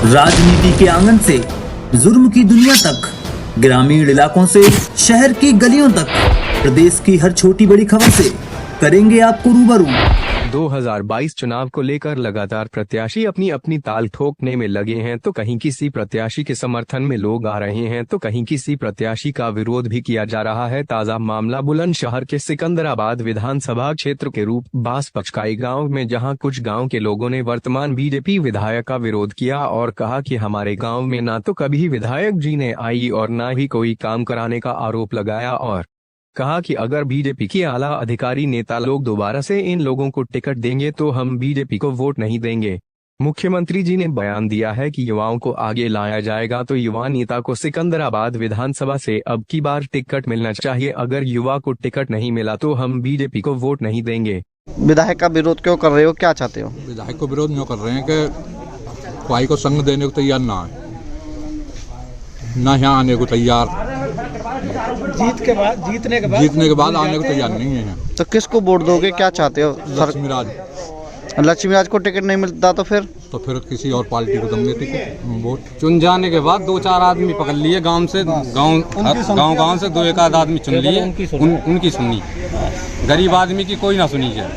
राजनीति के आंगन से जुर्म की दुनिया तक, ग्रामीण इलाकों से शहर की गलियों तक, प्रदेश की हर छोटी बड़ी खबर से करेंगे आपको रूबरू। 2022 चुनाव को लेकर लगातार प्रत्याशी अपनी अपनी ताल ठोकने में लगे हैं। तो कहीं किसी प्रत्याशी के समर्थन में लोग आ रहे हैं, तो कहीं किसी प्रत्याशी का विरोध भी किया जा रहा है। ताजा मामला बुलंदशहर के सिकंदराबाद विधानसभा क्षेत्र के रूप बासपचकाई गांव में, जहां कुछ गांव के लोगों ने वर्तमान बीजेपी विधायक का विरोध किया और कहा कि हमारे गाँव में न तो कभी विधायक जी ने आई और न ही कोई काम कराने का आरोप लगाया, और कहा कि अगर बीजेपी के आला अधिकारी नेता लोग दोबारा से इन लोगों को टिकट देंगे तो हम बीजेपी को वोट नहीं देंगे। मुख्यमंत्री जी ने बयान दिया है कि युवाओं को आगे लाया जाएगा, तो युवा नेता को सिकंदराबाद विधानसभा से अब की बार टिकट मिलना चाहिए। अगर युवा को टिकट नहीं मिला तो हम बीजेपी को वोट नहीं देंगे। विधायक का विरोध क्यों कर रहे हो, क्या चाहते हो? विधायक को विरोध क्यों कर रहे हैं कि भाई को संग देने को तैयार ना है, ना यहाँ आने को तैयार, जीतने के बाद आने को तैयार नहीं है। तो किसको वोट दोगे, क्या चाहते हो? लक्ष्मीराज को टिकट नहीं मिलता तो फिर किसी और पार्टी को देंगे टिकट वोट। चुन जाने के बाद 2-4 आदमी पकड़ लिए गांव से, गांव से 2-1 आदमी चुन लिए, उनकी सुनी। गरीब आदमी की कोई ना सुनी है।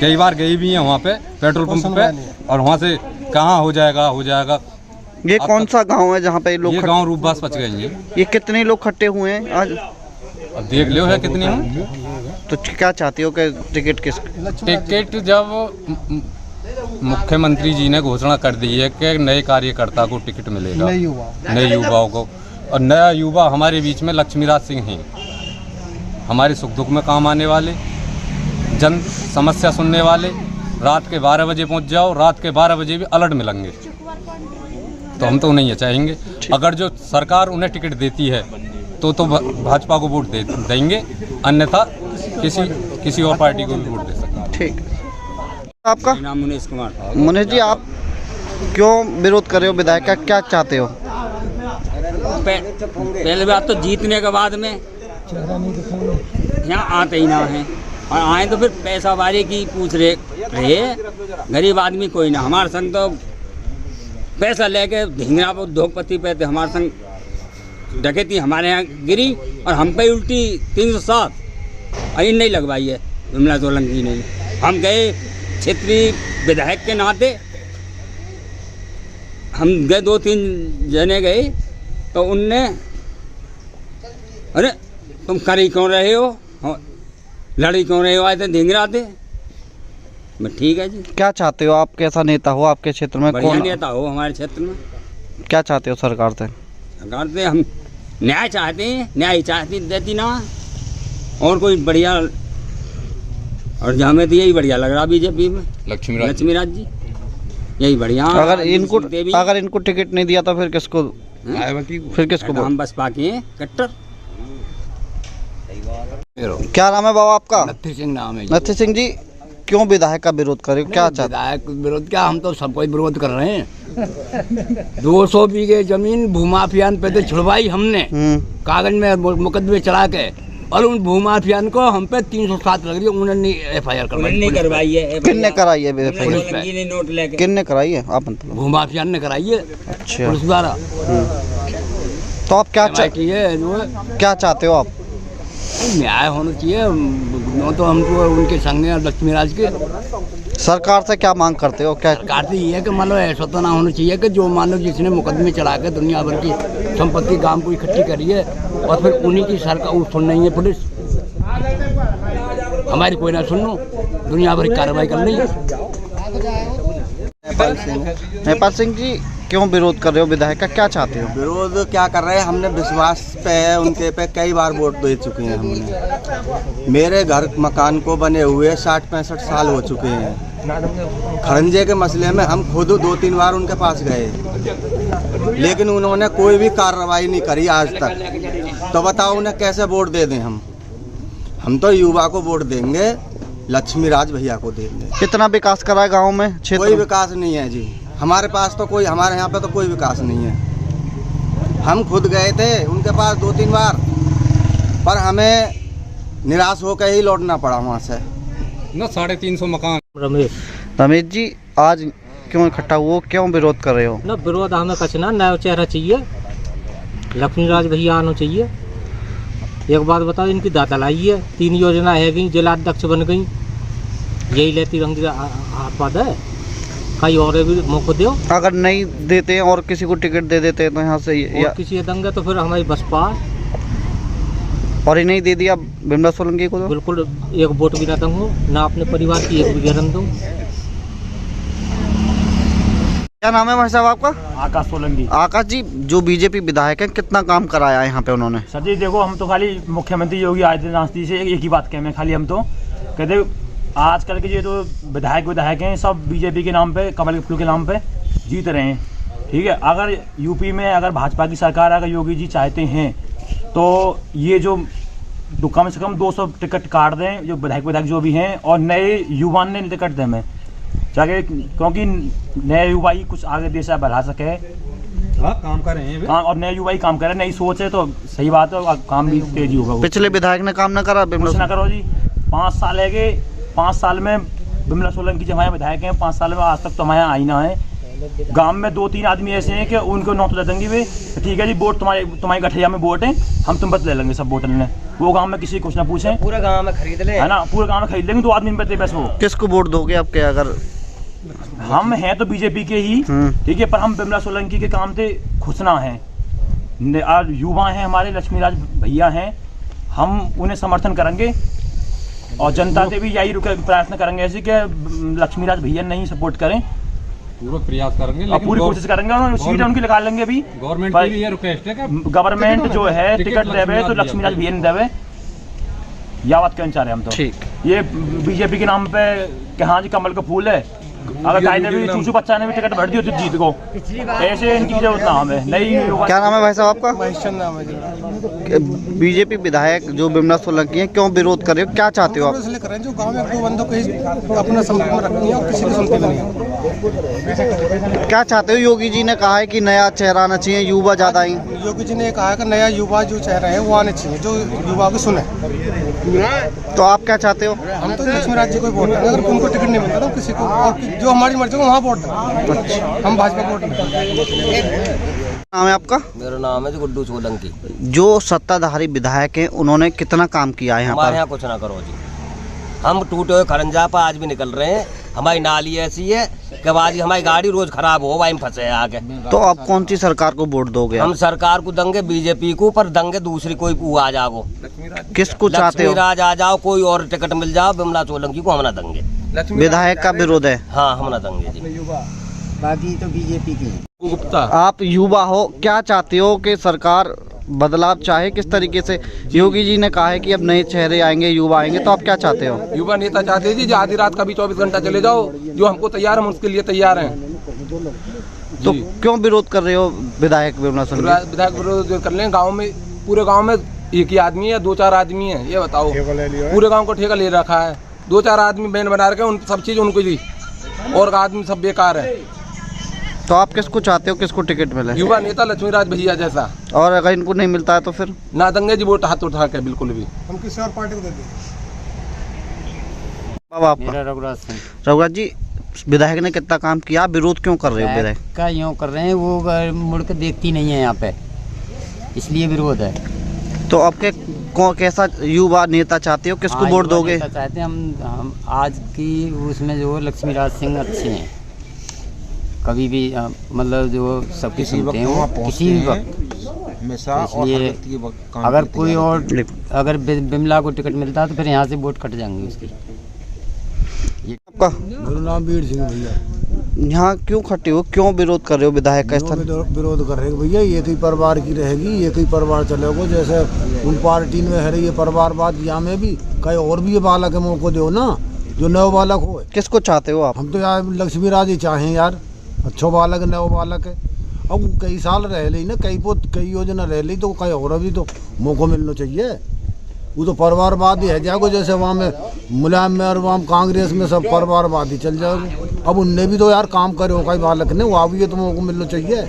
कई बार गई भी है वहाँ पे पेट्रोल पंप पे, और वहाँ से कहाँ हो जाएगा। ये कौन सा गांव है जहाँ पे लोग? ये गांव रूप बासपचकाई है। ये कितने लोग इकट्ठे हुए हैं आज? अब देख लो है कितने हैं। तो क्या चाहते हो कि टिकट टिकट जब मुख्यमंत्री जी ने घोषणा कर दी है कि नए कार्यकर्ता को टिकट मिलेगा, नए युवाओं को, और नया युवा हमारे बीच में लक्ष्मीराज सिंह हैं। हमारे सुख दुख में काम आने वाले, जन समस्या सुनने वाले। रात के 12 बजे पहुँच जाओ, रात के 12 बजे भी अलर्ट मिलेंगे। तो हम तो नहीं चाहेंगे। अगर जो सरकार उन्हें टिकट देती है तो भाजपा को वोट देंगे, अन्यथा किसी और पार्टी को भी वोट दे सकते हैं। ठीक। आपका नाम मुनीश कुमार। मुनीश जी, आप क्यों विरोध कर रहे हो विधायक का, क्या चाहते हो? पहले बात तो जीतने के बाद में यहाँ आते ही ना है, और आए तो फिर पैसा वाले की पूछ रहे। गरीब आदमी कोई ना, हमारे संग तो पैसा लेके ढींगरा पर उद्योगपति पे थे। हमारे संग डकैती हमारे यहाँ गिरी और हम पे उल्टी 307 अभी नहीं लगवाई है विमला सोलंकी ने। हम गए क्षेत्रीय विधायक के नाते, हम गए 2-3 जने गए, तो उनने अरे तुम करी क्यों रहे हो, लड़ी क्यों रहे हो, आए थे ढींगरा थे। ठीक है जी। क्या चाहते हो आप, कैसा नेता हो आपके क्षेत्र में? बढ़िया नेता हो हमारे क्षेत्र में। क्या चाहते हो सरकार से? सरकार से हम न्याय चाहते हैं, न्याय चाहती देती ना, और कोई बढ़िया। और हमें तो यही बढ़िया लग रहा बीजेपी में, लक्ष्मीराज जी यही बढ़िया। अगर इनको टिकट नहीं दिया तो फिर किसको? हम बस बाकी हैं कट्टर। क्या नाम है बाबा आपका? नत्थी सिंह नाम है। नत्थी सिंह जी, क्यों विधायक का विरोध कर रहे हो, क्या चाहते? विधायक विरोध क्या, हम तो सबको विरोध कर रहे हैं। 200 बीघे जमीन भूमाफियान पे तो छुड़वाई हमने, कागज में मुकदमे चढ़ा के, और उन भूमाफियान को हम पे 307 लग रही है। उन्होंने FIR करवाई है। किसने कराई है? किसने कराई है? आप भूमाफियान ने कराई है। अच्छा, पुलिस द्वारा। तो आप क्या चाहते हो आप? न्याय होना चाहिए। तो हम तो उनके संग हैं, लक्ष्मीराज के। सरकार से क्या मांग करते हो? क्या सरकार से ये है कि मान लो ऐसा तो ना होना चाहिए कि जो मान लो जिसने मुकदमे चढ़ा के दुनिया भर की संपत्ति गांव को इकट्ठी करी है, और फिर उन्हीं की सरकार सुन नहीं है पुलिस, हमारी कोई ना सुनो, दुनिया भर की कार्रवाई कर रही है। नेपाल सिंह जी, क्यों विरोध कर रहे हो विधायक का, क्या चाहते हो? विरोध क्या कर रहे हैं, हमने विश्वास पे उनके पे कई बार वोट दे चुके हैं हमने। मेरे घर मकान को बने हुए 60-65 साल हो चुके हैं। खरंजे के मसले में हम खुद 2-3 बार उनके पास गए, लेकिन उन्होंने कोई भी कार्रवाई नहीं करी आज तक। तो बताओ उन्हें कैसे वोट दे दें हम तो युवा को वोट देंगे, लक्ष्मीराज भैया को देंगे। कितना विकास करा है गाँव में? कोई विकास नहीं है जी हमारे पास, तो कोई हमारे यहाँ पे तो कोई विकास नहीं है। हम खुद गए थे उनके पास 2-3 बार, पर हमें निराश होकर ही लौटना पड़ा वहाँ से। 350 मकान। रमेश जी, आज क्यों इकट्ठा हुआ, क्यों विरोध कर रहे हो? ना विरोध हमें कचना नया चेहरा चाहिए, लक्ष्मीराज भैया आना चाहिए। एक बात बताओ, इनकी दातल आई है, 3 योजना है गई, जिला अध्यक्ष बन गई, यही लेती रहेंगी हाथ है, कहीं और भी मौका दो। अगर नहीं देते और किसी को टिकट दे देते तो यहाँ से और किसी देंगे तो फिर हमारी बसपा, और ही नहीं दे दिया बिमला सोलंकी को तो बिल्कुल एक वोट भी ना दूंगा, ना अपने परिवार की एक भी गिरन दूँ। क्या नाम है भाई साहब आपका? आकाश सोलंकी। आकाश जी, जो बीजेपी विधायक है, कितना काम कराया यहाँ पे उन्होंने? सर जी देखो, हम तो खाली मुख्यमंत्री योगी आदित्यनाथ जी से एक ही बात कहें, खाली हम तो कहते आजकल के ये तो विधायक हैं सब बीजेपी के नाम पे, कमल के फूल के नाम पे जीत रहे हैं, ठीक है। अगर यूपी में अगर भाजपा की सरकार, अगर योगी जी चाहते हैं तो ये जो कम से कम 200 टिकट काट दें, जो विधायक जो भी हैं, और नए युवा ने टिकट दें हमें चाहे, क्योंकि नए युवा ही कुछ आगे देश बढ़ा सके। काम कर रहे हैं और नए युवा ही काम कर रहे हैं, नई सोच है तो सही बात है, काम भी तेजी होगा। पिछले विधायक ने काम न करा, कुछ ना करो जी, 5 साल है कि 5 साल में बिमला सोलंकी जब हमारे विधायक हैं, 5 साल में आज तक तो हमारे यहाँ आई ना है। गांव में 2-3 आदमी ऐसे हैं कि उनको नौकरी दे देंगे वे, ठीक है जी, वोट तुम्हारी गठिया में वोट है, हम तुम बस ले लेंगे सब वोट लेने, वो गांव में किसी कुछ ना पूछे, पूरे गांव में खरीद ले, है ना, पूरे गांव में खरीद लेंगे, 2 आदमी में बस। वो किसको वोट दोगे आपके? अगर हम हैं तो बीजेपी के ही, ठीक है, पर हम बिमला सोलंकी के काम से खुश ना हैं। युवा हैं हमारे, लक्ष्मीराज भैया हैं, हम उन्हें समर्थन करेंगे और जनता से भी यही प्रयत्न करेंगे ऐसे कि लक्ष्मीराज भैया नहीं सपोर्ट करें, पूरा प्रयास करेंगे, लेकिन पूरी कोशिश करेंगे, और सीट उनकी निकाल लेंगे भी। गवर्नमेंट की भी ये रिक्वेस्ट है कि गवर्नमेंट जो है टिकट देवे तो लक्ष्मीराज भैया ने देवे, या बात कहना चाह रहे हम तो। ठीक, ये बीजेपी के नाम पे कि हाँ जी कमल का फूल है, अगर गाय ने भी चूचू बच्चा ने भी टिकट भर दी तो जीत को, ऐसे इनकी जरूरत ना हमें नहीं। क्या नाम है भाई साहब आपका? बीजेपी विधायक जो बिमला सोलंकी है, क्यों विरोध कर रहे हो, क्या चाहते हो आप? जो गांव में 2 बंदों को अपना संपर्क में रखनी है और किसी की सुनती नहीं है। क्या चाहते हो? योगी जी ने कहा है कि नया चेहरा आना चाहिए, युवा ज्यादा ही। योगी जी ने कहा है कि नया युवा जो चेहरा है वो आने चाहिए, जो युवा को सुने। तो आप क्या चाहते हो? हम तो लक्ष्मीराज जी को वोट देंगे, अगर उनको टिकट नहीं मिलता तो किसी को, और जो हमारी मर्जी को वहाँ वोट देंगे, हम भाजपा वोट देंगे। नाम है आपका? मेरा नाम है गुड्डू सोलंकी। जो सत्ताधारी विधायक हैं, उन्होंने कितना काम किया है यहाँ हमारे पर? यहाँ कुछ ना करो जी, हम टूटे हुए खरंजा पर आज भी निकल रहे हैं, हमारी नाली ऐसी है कि आज हमारी गाड़ी रोज खराब हो, वहीं फंसे आगे। तो आप कौन सी सरकार को वोट दोगे? हम सरकार को देंगे बीजेपी को, पर देंगे दूसरी कोई आ जाओ। किसको चाहते हो? लक्ष्मीराज आ जाओ, कोई और टिकट मिल जाओ, बिमला सोलंकी को हम ना देंगे। विधायक का विरोध है? हाँ, हम ना देंगे जी, बाकी तो बीजेपी की। गुप्ता, आप युवा हो, क्या चाहते हो कि सरकार बदलाव चाहे? किस तरीके से? योगी जी ने कहा है कि अब नए चेहरे आएंगे, युवा आएंगे, तो आप क्या चाहते हो? युवा नेता चाहते हैं जी, जो आधी रात का भी 24 घंटा चले जाओ, जो हमको तैयार, हम उसके लिए तैयार हैं। तो क्यों विरोध कर रहे हो विधायक बिमला सोलंकी? विधायक विरोध कर लें, गाँव में, पूरे गाँव में एक ही आदमी है, 2-4 आदमी है, ये बताओ, पूरे गाँव को ठेका ले रखा है, 2-4 आदमी बैन बना रखे, उन सब चीज उनको दी, और आदमी सब बेकार है। तो आप किसको चाहते हो, किसको टिकट मिले? युवा नेता लक्ष्मीराज भैया जैसा। और अगर इनको नहीं मिलता है तो फिर? ना देंगे जी वोट हाथ उठा के, बिल्कुल भी। हम किसी और पार्टी को दे देंगे। बाबा आपका? रघुराज सिंह। रघुराज जी, विधायक ने कितना काम किया, विरोध क्यों कर रहे हो विधायक का? यूँ कर रहे हैं, वो मुड़ के देखती नहीं है यहाँ पे, इसलिए विरोध है। तो आपके कैसा युवा नेता चाहते हो, किसको वोट दोगे? चाहते हैं हम आज की उसमें जो लक्ष्मीराज सिंह अच्छे हैं, कभी भी मतलब जो सबकी सुनते हैं, वो किसी भी वक्त हमेशा। इसलिए अगर कोई और, अगर बिमला को टिकट मिलता है तो फिर यहाँ से वोट कट जाएंगे उसकी। आपका? मेरा नाम वीर सिंह भैया। यहाँ क्यों खट्टे हो, क्यों विरोध कर रहे हो विधायक का? स्थान विरोध कर रहे हैं भैया, एक ही परिवार की रहेगी, एक ही परिवार चलेगा, जैसे उन पार्टी में है ये परिवारवाद, यहाँ में भी कहीं और भी ये बालक है, मौको दो ना, जो नव बालक हो। किसको चाहते हो आप? हम तो यार लक्ष्मीराज ही चाहें यार, अच्छो बालक नव बालक है। अब कई साल रह ली ना, कई योजना रह ली, तो कहीं और भी तो मौका मिलना चाहिए। वो तो परिवारवाद ही है जाएगा, जैसे वहाँ में मुलायम में और वहाँ कांग्रेस में सब परिवारवाद ही चल जाएगा। अब उनने भी तो यार काम करे हो, कई बालक ने, वहाँ भी तो मौका मिलना चाहिए।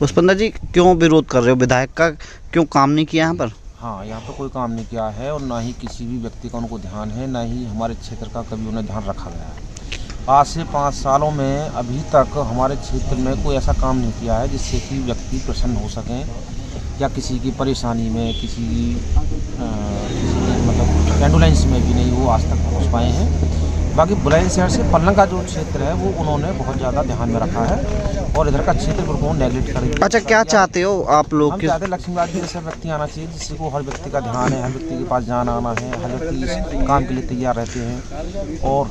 पुष्पेंद्र जी, क्यों विरोध कर रहे हो विधायक का, क्यों काम नहीं किया यहाँ पर? हाँ, यहाँ पर कोई काम नहीं किया है, और ना ही किसी भी व्यक्ति का उनको ध्यान है, ना ही हमारे क्षेत्र का कभी उन्हें ध्यान रखा गया है। आज से 5 सालों में अभी तक हमारे क्षेत्र में कोई ऐसा काम नहीं किया है जिससे कि व्यक्ति प्रसन्न हो सकें या किसी की परेशानी में किसी मतलब एम्बुलेंस में भी नहीं वो आज तक पहुंच पाए हैं। बाकी बुलंदशहर से पलंग का जो क्षेत्र है वो उन्होंने बहुत ज़्यादा ध्यान में रखा है और इधर का क्षेत्र बिल्कुल नेगलेक्ट कर दिया। अच्छा, क्या चाहते हो आप लोग? हम चाहते हैं लक्ष्मीबाग जी जैसे व्यक्ति आना चाहिए जिससे को हर व्यक्ति का ध्यान है, हर व्यक्ति के पास जाना आना है, हर व्यक्ति इस काम के लिए तैयार रहते हैं और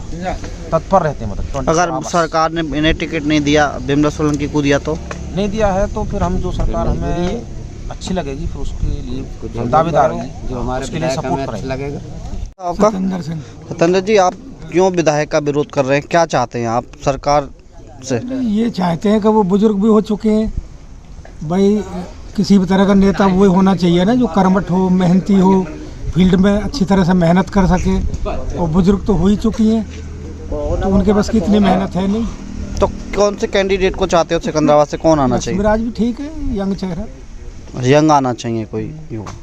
तत्पर रहते हैं। मतलब अगर सरकार ने इन्हें टिकट नहीं दिया, बिमला सोलंकी को दिया तो नहीं दिया है तो फिर हम जो सरकार हमें अच्छी लगेगी फिर उसके लिए दावेदार हैं जो हमारे उसके लिए सपोर्ट करेंगे। आपका सतेंद्र जी, आप क्यों विधायक का विरोध कर रहे हैं? क्या चाहते हैं आप सरकार से? ये चाहते हैं कि वो बुजुर्ग भी हो चुके हैं भाई, किसी भी तरह का नेता वो होना चाहिए ना जो कर्मठ हो, मेहनती हो, फील्ड में अच्छी तरह से मेहनत कर सके। और बुजुर्ग तो हो ही चुकी हैं तो उनके बस की इतनी मेहनत है नहीं। तो कौन से कैंडिडेट को चाहते हो? सिकंदराबाद से कौन आना चाहिए? शिवराज भी ठीक है, यंग चेहरा। यंग आना चाहिए कोई युवा।